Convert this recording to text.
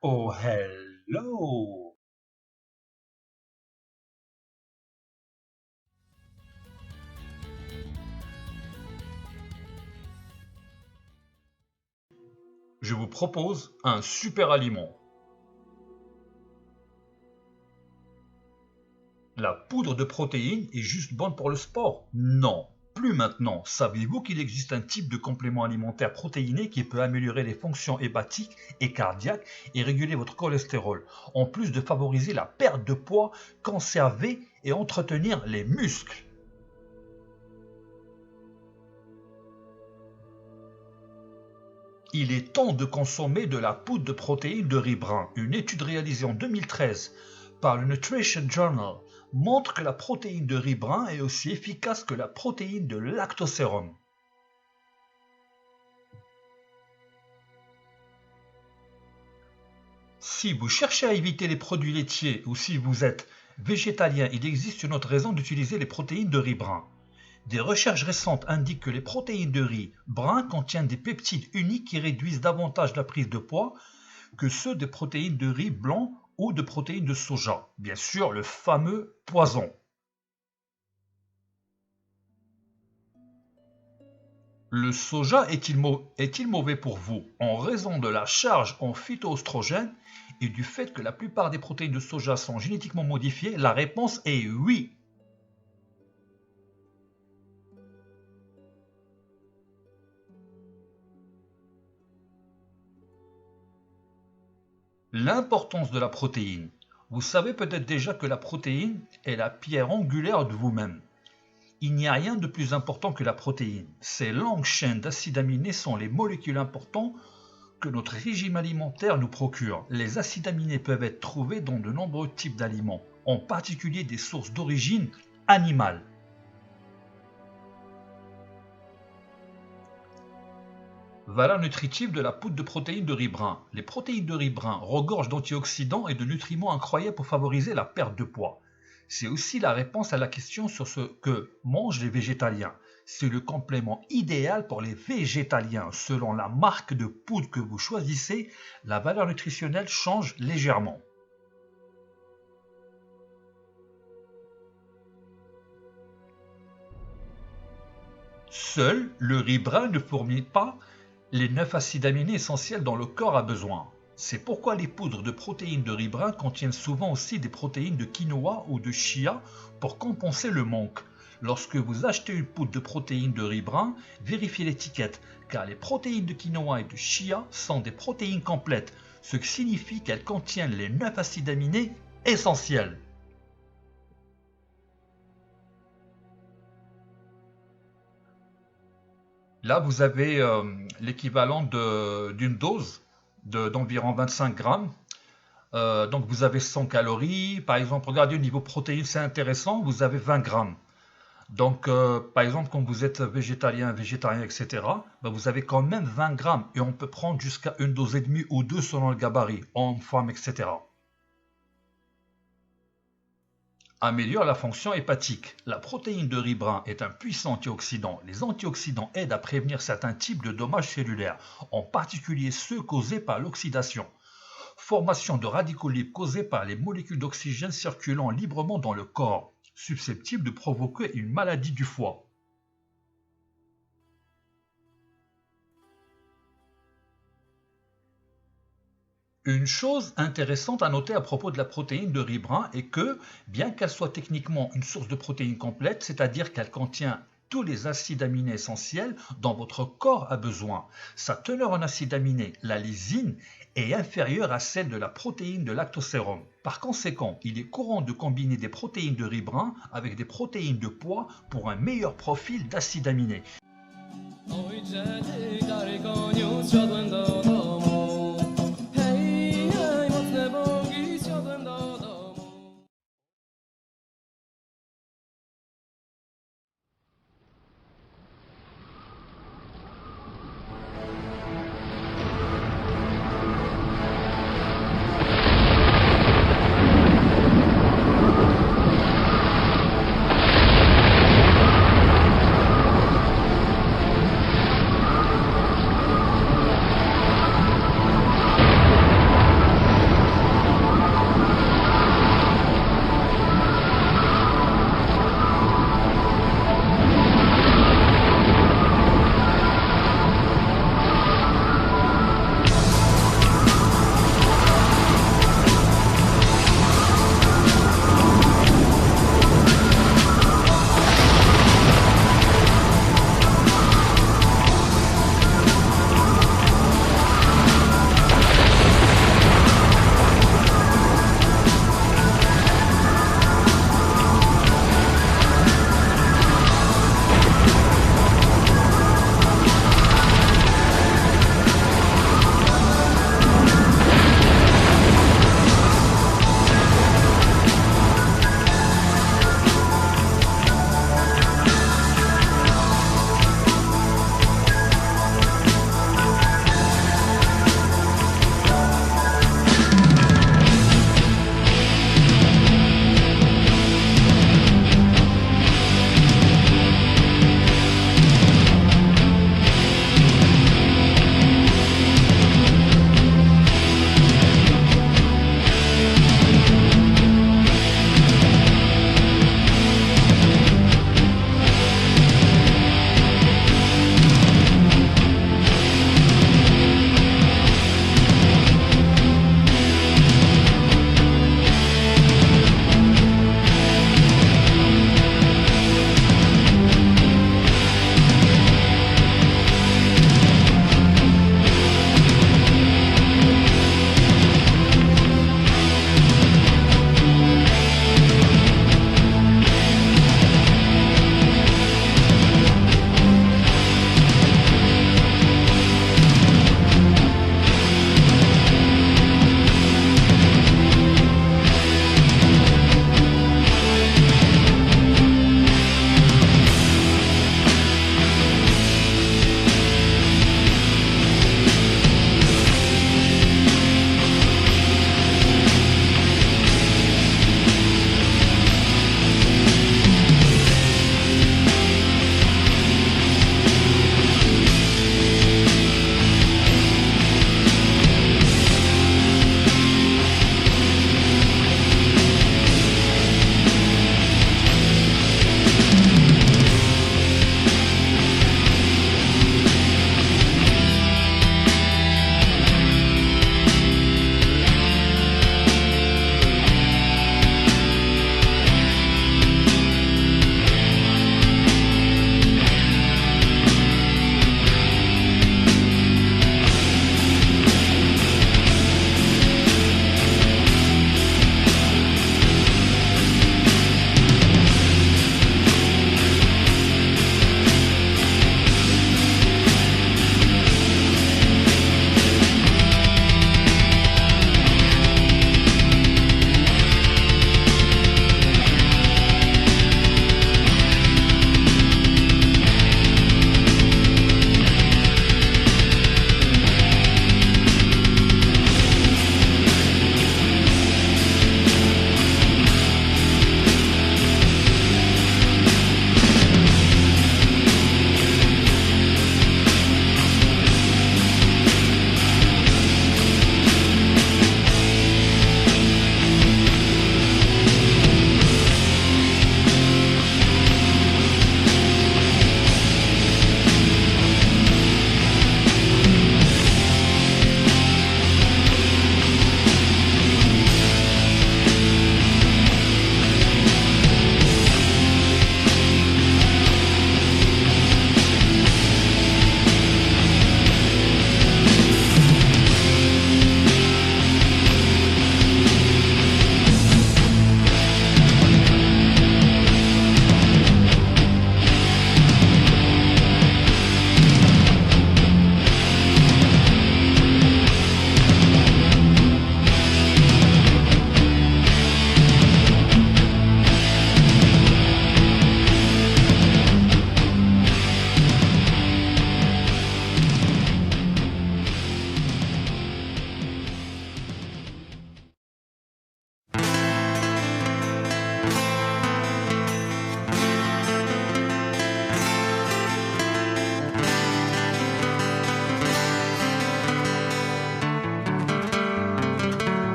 Oh, hello! Je vous propose un super aliment. La poudre de protéines est juste bonne pour le sport? Non, plus maintenant. Savez-vous qu'il existe un type de complément alimentaire protéiné qui peut améliorer les fonctions hépatiques et cardiaques et réguler votre cholestérol, en plus de favoriser la perte de poids, conserver et entretenir les muscles? Il est temps de consommer de la poudre de protéines de riz brun. Une étude réalisée en 2013 par le Nutrition Journal montre que la protéine de riz brun est aussi efficace que la protéine de lactosérum. Si vous cherchez à éviter les produits laitiers ou si vous êtes végétalien, il existe une autre raison d'utiliser les protéines de riz brun. Des recherches récentes indiquent que les protéines de riz brun contiennent des peptides uniques qui réduisent davantage la prise de poids que ceux des protéines de riz blanc ou de protéines de soja. Bien sûr, le fameux poison. Le soja est-il mauvais pour vous? En raison de la charge en phytoestrogènes et du fait que la plupart des protéines de soja sont génétiquement modifiées, la réponse est oui. L'importance de la protéine. Vous savez peut-être déjà que la protéine est la pierre angulaire de vous-même. Il n'y a rien de plus important que la protéine. Ces longues chaînes d'acides aminés sont les molécules importantes que notre régime alimentaire nous procure. Les acides aminés peuvent être trouvés dans de nombreux types d'aliments, en particulier des sources d'origine animale. Valeur nutritive de la poudre de protéines de riz brun. Les protéines de riz brun regorgent d'antioxydants et de nutriments incroyables pour favoriser la perte de poids. C'est aussi la réponse à la question sur ce que mangent les végétaliens. C'est le complément idéal pour les végétaliens. Selon la marque de poudre que vous choisissez, la valeur nutritionnelle change légèrement. Seul le riz brun ne fournit pas les 9 acides aminés essentiels dont le corps a besoin. C'est pourquoi les poudres de protéines de riz brun contiennent souvent aussi des protéines de quinoa ou de chia pour compenser le manque. Lorsque vous achetez une poudre de protéines de riz brun, vérifiez l'étiquette, car les protéines de quinoa et de chia sont des protéines complètes, ce qui signifie qu'elles contiennent les 9 acides aminés essentiels. Là, vous avez l'équivalent d'une dose d'environ 25 grammes. Donc, vous avez 100 calories. Par exemple, regardez au niveau protéines, c'est intéressant, vous avez 20 grammes. Donc, par exemple, quand vous êtes végétalien, végétarien, etc., ben, vous avez quand même 20 grammes. Et on peut prendre jusqu'à une dose et demie ou deux selon le gabarit, homme, femme, etc. Améliore la fonction hépatique. La protéine de riz brun est un puissant antioxydant. Les antioxydants aident à prévenir certains types de dommages cellulaires, en particulier ceux causés par l'oxydation. Formation de radicaux libres causés par les molécules d'oxygène circulant librement dans le corps, susceptibles de provoquer une maladie du foie. Une chose intéressante à noter à propos de la protéine de riz brun est que, bien qu'elle soit techniquement une source de protéines complète, c'est-à-dire qu'elle contient tous les acides aminés essentiels dont votre corps a besoin, sa teneur en acides aminés, la lysine, est inférieure à celle de la protéine de lactosérum. Par conséquent, il est courant de combiner des protéines de riz brun avec des protéines de pois pour un meilleur profil d'acides aminés.